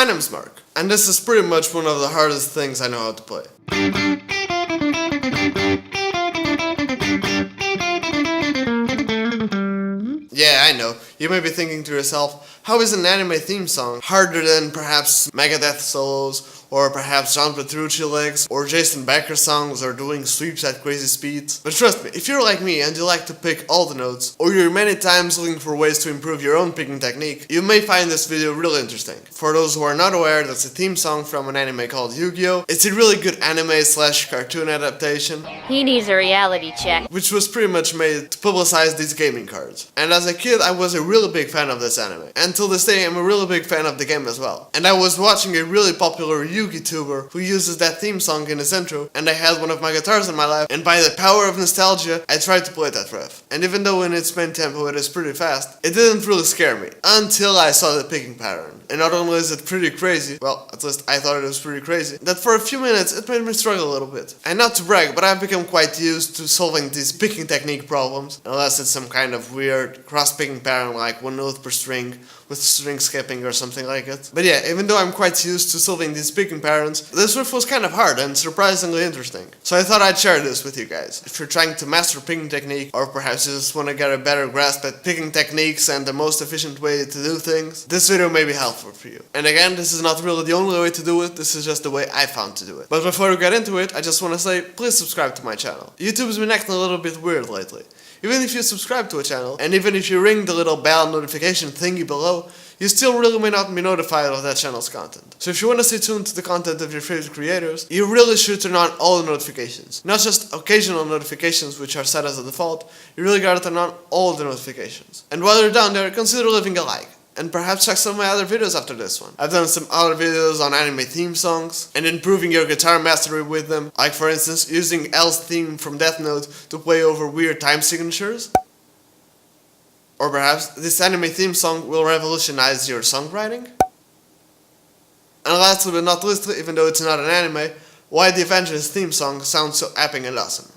My name's Mark, and this is pretty much one of the hardest things I know how to play. Yeah, I know. You may be thinking to yourself, how is an anime theme song harder than perhaps Megadeth solos, or perhaps John Petrucci licks, or Jason Becker songs, or doing sweeps at crazy speeds? But trust me, if you're like me and you like to pick all the notes, or you're many times looking for ways to improve your own picking technique, you may find this video really interesting. For those who are not aware, that's a theme song from an anime called Yu-Gi-Oh! It's a really good anime/cartoon adaptation. He needs a reality check. Which was pretty much made to publicize these gaming cards. And as a kid, I was a really big fan of this anime. And till this day, I'm a really big fan of the game as well. And I was watching a really popular Yu-Gi-tuber who uses that theme song in his intro, and I had one of my guitars in my lap, and by the power of nostalgia, I tried to play that riff. And even though in its main tempo it is pretty fast, it didn't really scare me, until I saw the picking pattern. And not only is it pretty crazy, well, at least I thought it was pretty crazy, that for a few minutes it made me struggle a little bit. And not to brag, but I've become quite used to solving these picking technique problems, unless it's some kind of weird cross-picking pattern like one note per string, with string skipping or something like it. But yeah, even though I'm quite used to solving these picking patterns, this riff was kind of hard and surprisingly interesting. So I thought I'd share this with you guys. If you're trying to master picking technique, or perhaps you just want to get a better grasp at picking techniques and the most efficient way to do things, this video may be helpful for you. And again, this is not really the only way to do it, this is just the way I found to do it. But before we get into it, I just want to say, please subscribe to my channel. YouTube's been acting a little bit weird lately. Even if you subscribe to a channel, and even if you ring the little bell notification thingy below, you still really may not be notified of that channel's content. So if you want to stay tuned to the content of your favorite creators, you really should turn on all the notifications. Not just occasional notifications which are set as a default, you really gotta turn on all the notifications. And while you're down there, consider leaving a like. And perhaps check some of my other videos after this one. I've done some other videos on anime theme songs and improving your guitar mastery with them, like for instance using L's theme from Death Note to play over weird time signatures. Or perhaps this anime theme song will revolutionize your songwriting. And lastly but not least, even though it's not an anime, why the Avengers theme song sounds so epic and awesome.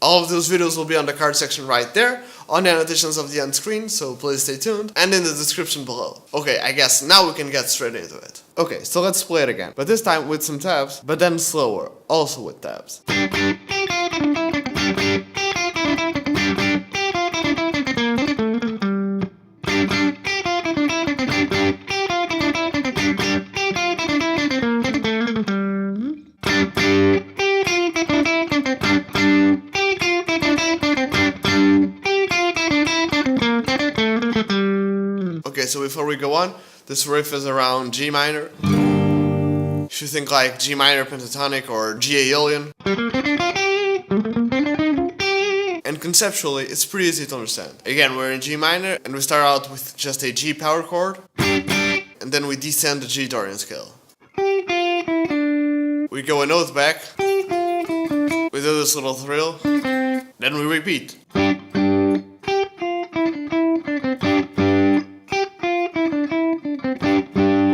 All of those videos will be on the card section right there, on the annotations of the end screen, so please stay tuned, and in the description below. Okay, I guess now we can get straight into it. Okay, so let's play it again, but this time with some tabs, but then slower, also with tabs. Okay, so before we go on, this riff is around G minor. If you think like G minor pentatonic or G Aeolian. And conceptually, it's pretty easy to understand. Again, we're in G minor, and we start out with just a G power chord, and then we descend the G Dorian scale. We go a note back, we do this little thrill, then we repeat.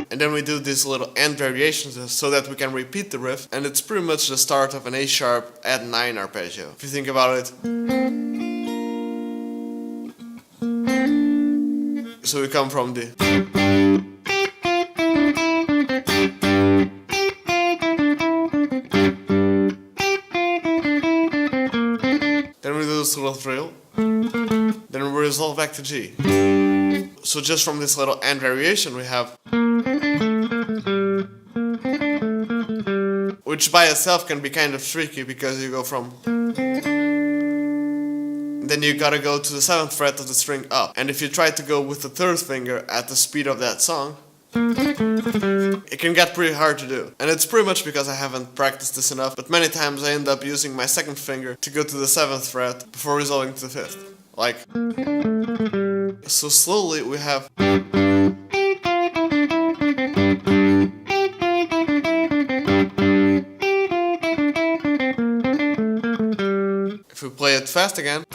And then we do these little end variations so that we can repeat the riff, and it's pretty much the start of an A sharp add 9 arpeggio, if you think about it. So we come from the... Then we do this little thrill, then we resolve back to G. So just from this little end variation we have, which by itself can be kind of tricky because you go from, then you gotta go to the 7th fret of the string up, and if you try to go with the 3rd finger at the speed of that song, it can get pretty hard to do. And it's pretty much because I haven't practiced this enough, but many times I end up using my 2nd finger to go to the 7th fret before resolving to the 5th. Like, so slowly we have... If we play it fast again...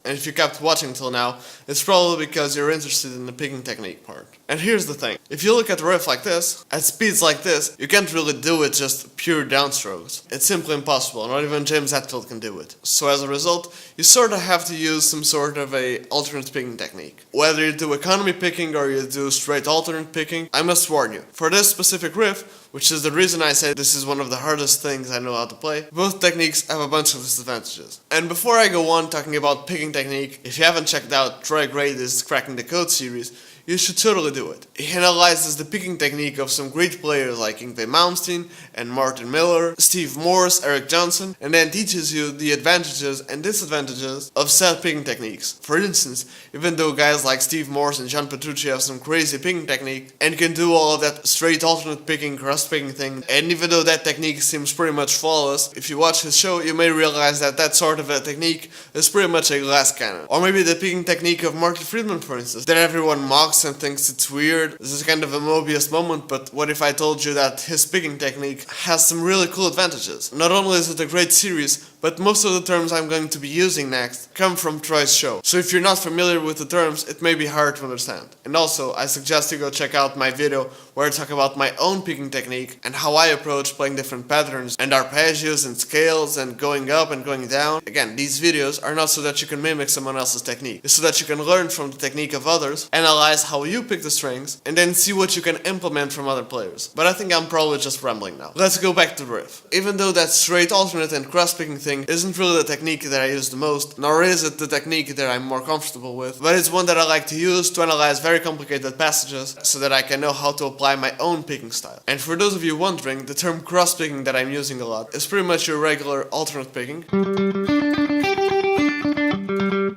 And if you kept watching till now, it's probably because you're interested in the picking technique part. And here's the thing, if you look at the riff like this, at speeds like this, you can't really do it just pure downstrokes. It's simply impossible, not even James Hetfield can do it. So as a result, you sort of have to use some sort of a alternate picking technique. Whether you do economy picking or you do straight alternate picking, I must warn you, for this specific riff, which is the reason I say this is one of the hardest things I know how to play, both techniques have a bunch of disadvantages. And before I go on talking about picking technique, if you haven't checked out Troy Grady's Cracking the Code series, you should totally do it. He analyzes the picking technique of some great players like Yngwie Malmsteen and Martin Miller, Steve Morse, Eric Johnson, and then teaches you the advantages and disadvantages of said picking techniques. For instance, even though guys like Steve Morse and John Petrucci have some crazy picking technique and can do all of that straight alternate picking, cross picking thing, and even though that technique seems pretty much flawless, if you watch his show you may realize that that sort of a technique is pretty much a glass cannon. Or maybe the picking technique of Marty Friedman, for instance, that everyone mocks and thinks it's weird. This is kind of a Mobius moment, but what if I told you that his picking technique has some really cool advantages? Not only is it a great series, but most of the terms I'm going to be using next come from Troy's show. So if you're not familiar with the terms, it may be hard to understand. And also, I suggest you go check out my video where I talk about my own picking technique and how I approach playing different patterns and arpeggios and scales and going up and going down. Again, these videos are not so that you can mimic someone else's technique. It's so that you can learn from the technique of others, analyze how you pick the strings, and then see what you can implement from other players. But I think I'm probably just rambling now. Let's go back to the riff. Even though that straight alternate and cross picking thing isn't really the technique that I use the most, nor is it the technique that I'm more comfortable with, but it's one that I like to use to analyze very complicated passages so that I can know how to apply my own picking style. And for those of you wondering, the term cross picking that I'm using a lot is pretty much your regular alternate picking,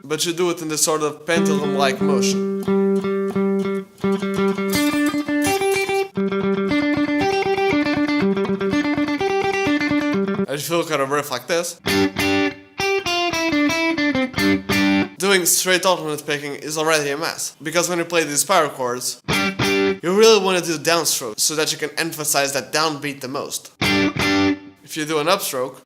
but you do it in this sort of pendulum-like motion. If you look at a riff like this, doing straight alternate picking is already a mess, because when you play these power chords, you really want to do downstrokes so that you can emphasize that downbeat the most. If you do an upstroke,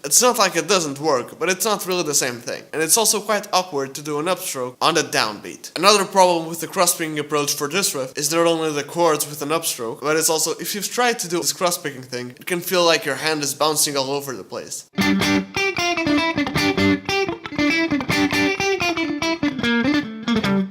it's not like it doesn't work, but it's not really the same thing. And it's also quite awkward to do an upstroke on the downbeat. Another problem with the cross-picking approach for this riff is not only the chords with an upstroke, but it's also, if you've tried to do this cross-picking thing, it can feel like your hand is bouncing all over the place.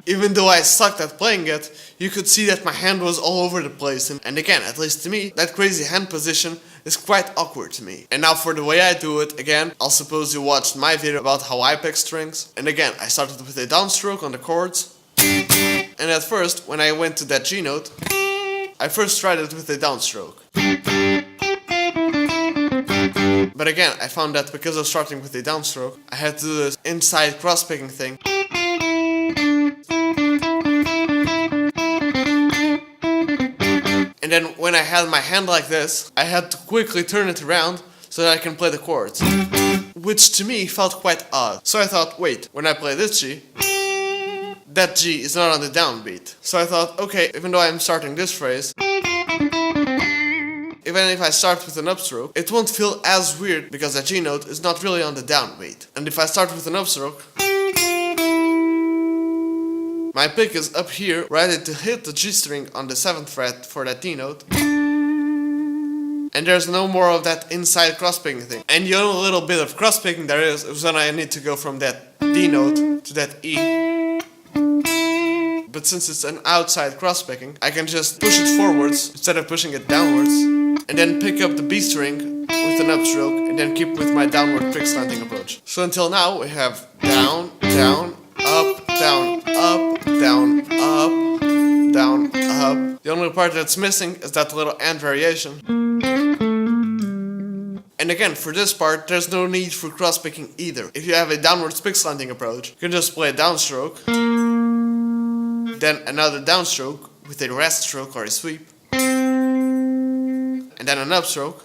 Even though I sucked at playing it, you could see that my hand was all over the place, and again, at least to me, that crazy hand position is quite awkward to me. And now for the way I do it, again, I'll suppose you watched my video about how I pick strings, and again, I started with a downstroke on the chords, and at first, when I went to that G note, I first tried it with a downstroke. But again, I found that because of starting with a downstroke, I had to do this inside cross-picking thing. And then when I had my hand like this, I had to quickly turn it around so that I can play the chords. Which to me felt quite odd. So I thought, wait, when I play this G, that G is not on the downbeat. So I thought, okay, even though I'm starting this phrase, even if I start with an upstroke, it won't feel as weird because that G note is not really on the downbeat. And if I start with an upstroke, my pick is up here, ready to hit the G string on the 7th fret for that D note. And there's no more of that inside cross-picking thing. And the only little bit of cross-picking there is when I need to go from that D note to that E. But since it's an outside cross-picking, I can just push it forwards instead of pushing it downwards. And then pick up the B string with an upstroke and then keep with my downward pick slanting approach. So until now we have down, down, up, down, up, down, up, down, up. The only part that's missing is that little and variation. And again, for this part, there's no need for cross-picking either. If you have a downward pick slanting approach, you can just play a downstroke, then another downstroke with a rest stroke or a sweep, and then an upstroke.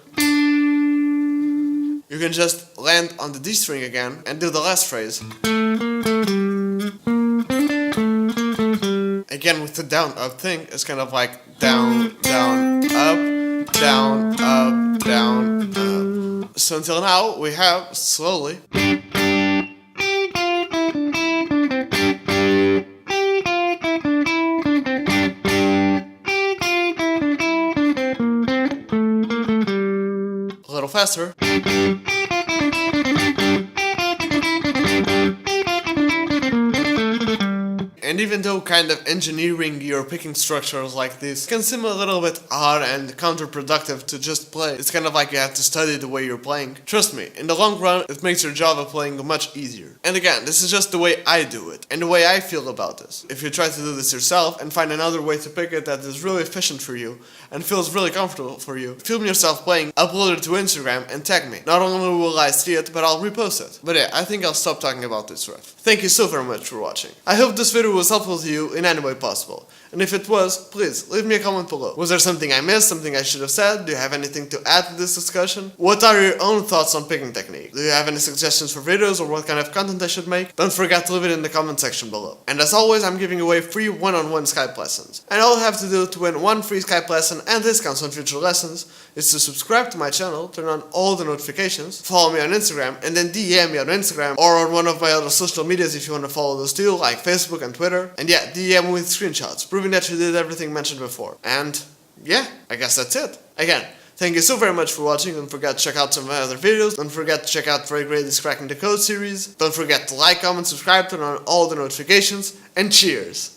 You can just land on the D string again and do the last phrase. Again, with the down-up thing, it's kind of like down, down, up, down, up, down, up. So until now, we have slowly faster. And even though kind of engineering your picking structures like this can seem a little bit odd and counterproductive to just play, it's kind of like you have to study the way you're playing. Trust me, in the long run, it makes your job of playing much easier. And again, this is just the way I do it, and the way I feel about this. If you try to do this yourself and find another way to pick it that is really efficient for you and feels really comfortable for you, film yourself playing, upload it to Instagram, and tag me. Not only will I see it, but I'll repost it. But yeah, I think I'll stop talking about this ref. Thank you so very much for watching. I hope this video was helpful to you in any way possible. And if it was, please leave me a comment below. Was there something I missed, something I should have said? Do you have anything to add to this discussion? What are your own thoughts on picking technique? Do you have any suggestions for videos or what kind of content I should make? Don't forget to leave it in the comment section below. And as always, I'm giving away free one-on-one Skype lessons. And all you have to do to win one free Skype lesson and discounts on future lessons is to subscribe to my channel, turn on all the notifications, follow me on Instagram, and then DM me on Instagram or on one of my other social medias if you want to follow those too, like Facebook and Twitter. And yeah, DM with screenshots, proving that you did everything mentioned before. And yeah, I guess that's it. Again, thank you so very much for watching. Don't forget to check out some of my other videos. Don't forget to check out Very Great is Cracking the Code series. Don't forget to like, comment, subscribe, turn on all the notifications, and cheers!